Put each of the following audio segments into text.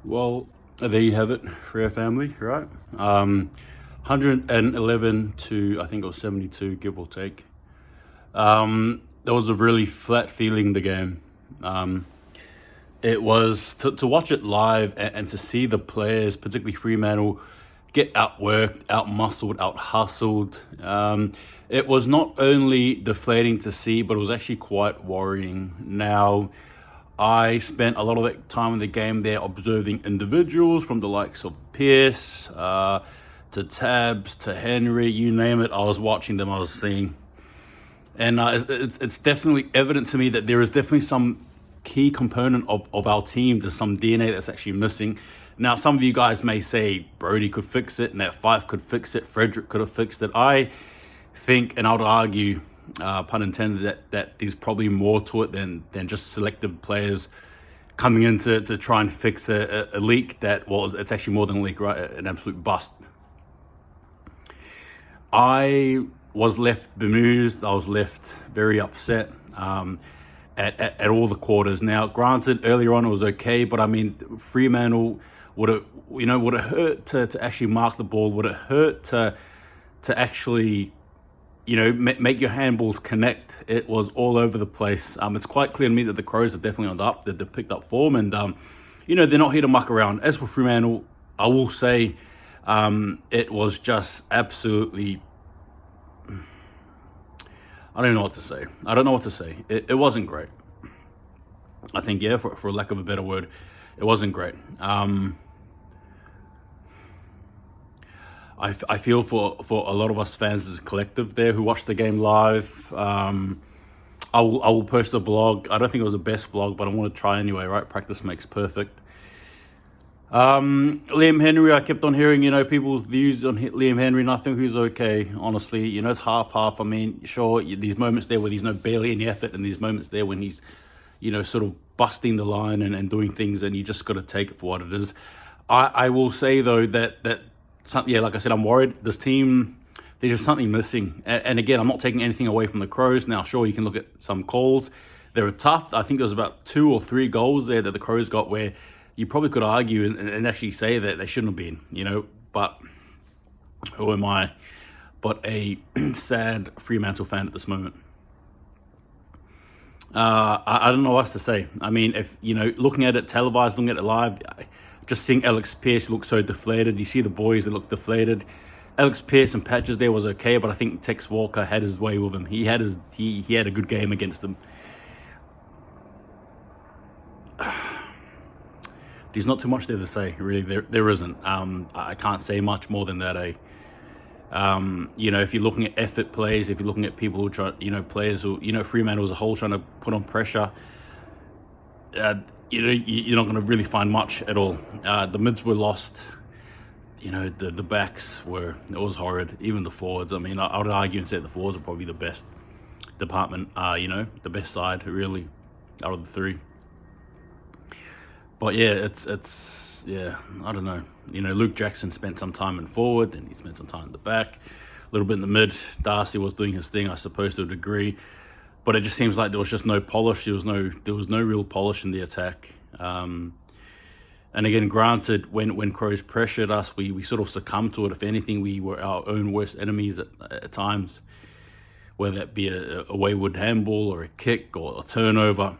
Well, there you have it, Freo family, right? 111 to, I think it was 72, give or take. There was a really flat feeling in the game. It was to watch it live and to see the players, particularly Fremantle, get outworked, out-muscled, out-hustled. It was not only deflating to see, but it was actually quite worrying. Now, I spent a lot of that time in the game there observing individuals from the likes of Pierce, to Tabs, to Henry, you name it. I was watching them, I was seeing. And it's definitely evident to me that there is definitely some key component of our team. There's some DNA that's actually missing. Now, some of you guys may say Brody could fix it, Nat Fife could fix it, Frederick could have fixed it. I think, and I would argue, pun intended, that there's probably more to it than just selective players coming in to try and fix a leak that, well, it's actually more than a leak, right? An absolute bust. I was left bemused. I was left very upset at all the quarters. Now, granted, earlier on it was okay, but I mean, Fremantle would it hurt to actually mark the ball? Would it hurt to actually, make your handballs connect? It was all over the place. It's quite clear to me that the Crows are definitely on the up, that they've picked up form, and they're not here to muck around. As for Fremantle, I will say, it was just absolutely, I don't know what to say. It wasn't great. I think, yeah, for lack of a better word, it wasn't great. I feel for a lot of us fans as a collective there who watched the game live. I will post a vlog. I don't think it was the best vlog, but I want to try anyway, right? Practice makes perfect. Liam Henry, I kept on hearing, people's views on Liam Henry, and I think he's okay, honestly. It's half-half. I mean, sure, these moments there where there's barely any effort, and these moments there when he's, sort of busting the line and doing things, and you just got to take it for what it is. I will say, though, that like I said, I'm worried. This team, there's just something missing. And again, I'm not taking anything away from the Crows. Now, sure, you can look at some calls. They were tough. I think there was about 2 or 3 goals there that the Crows got where you probably could argue and actually say that they shouldn't have been, but who am I but a sad Fremantle fan at this moment? I don't know what else to say. I mean, if, looking at it televised, looking at it live, just seeing Alex Pearce look so deflated. You see the boys that look deflated. Alex Pearce and patches there was okay, but I think Tex Walker had his way with him. He had a good game against them. There's not too much there to say, really. There isn't. I can't say much more than that. If you're looking at effort plays, if you're looking at people who try, players who, Fremantle as a whole trying to put on pressure, you're not going to really find much at all. The mids were lost. The backs it was horrid. Even the forwards. I mean, I would argue and say the forwards are probably the best department. The best side really out of the 3. But yeah, it's I don't know. Luke Jackson spent some time in forward, then he spent some time in the back, a little bit in the mid. Darcy was doing his thing, I suppose, to a degree. But it just seems like there was just no polish. There was no real polish in the attack. And again, granted, when Crows pressured us, we sort of succumbed to it. If anything, we were our own worst enemies at times, whether that be a wayward handball or a kick or a turnover.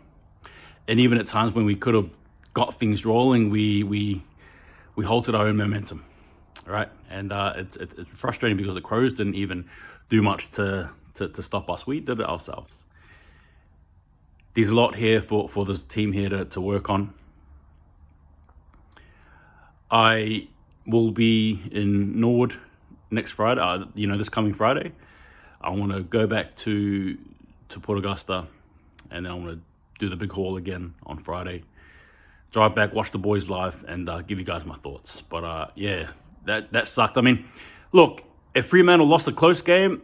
And even at times when we could have got things rolling, we halted our own momentum, right? And it's frustrating because the Crows didn't even do much to stop us. We did it ourselves. There's a lot here for this team here to work on. I will be in Norwood next Friday, this coming Friday. I want to go back to Port Augusta, and then I want to do the big haul again on Friday. Drive back, watch the boys live, and give you guys my thoughts. But that sucked. I mean, look, if Fremantle lost a close game,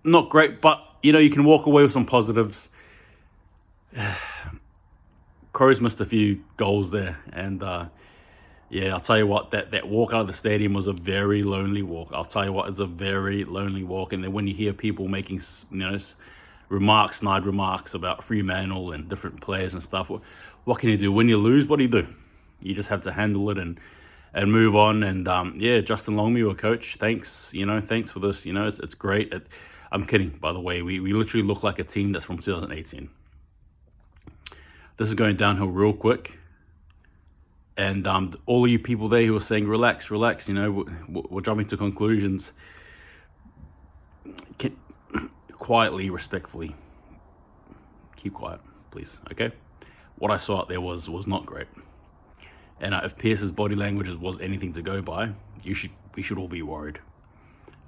not great, but you can walk away with some positives. Crows missed a few goals there, and I'll tell you what, that walk out of the stadium was a very lonely walk. I'll tell you what, it's a very lonely walk. And then when you hear people making, snide remarks about Fremantle and different players and stuff, what can you do? When you lose, what do you do? You just have to handle it and move on. And yeah, Justin Longmuir, your coach, thanks. Thanks for this. It's great. I'm kidding, by the way. We literally look like a team that's from 2018. This is going downhill real quick. And all of you people there who are saying, relax, we're jumping to conclusions. Quietly, respectfully, keep quiet, please, okay? What I saw out there was not great. And if Pierce's body language was anything to go by, we should all be worried.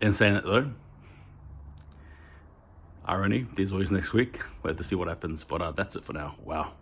In saying that though, irony, there's always next week. We'll have to see what happens. But that's it for now. Wow.